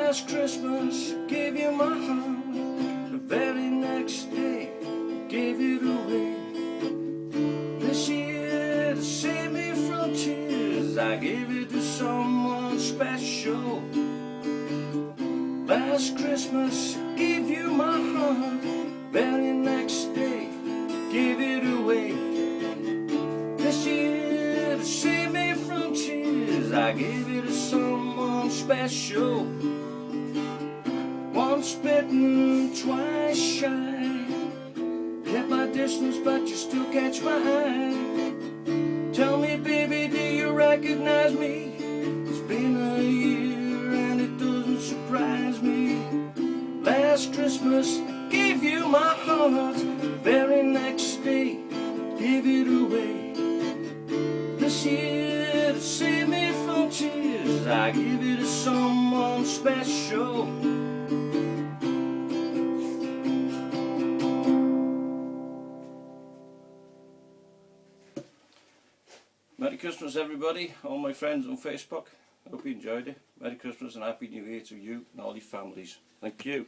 Last Christmas gave you my heart, the very next day gave it away. This year to save me from tears, I gave it to someone special. Last Christmas gave you my heart, very next day gave it away. This year to save me from tears, I gave it to someone special. Once bitten, twice shy, kept my distance but you still catch my eye. Tell me baby, do you recognize me? It's been a year and it doesn't surprise me. Last Christmas gave you my heart, very next day gave it away. This year to save me from tears, I give it to someone special. Merry Christmas everybody, all my friends on Facebook. I hope you enjoyed it. Merry Christmas and Happy New Year to you and all your families. Thank you.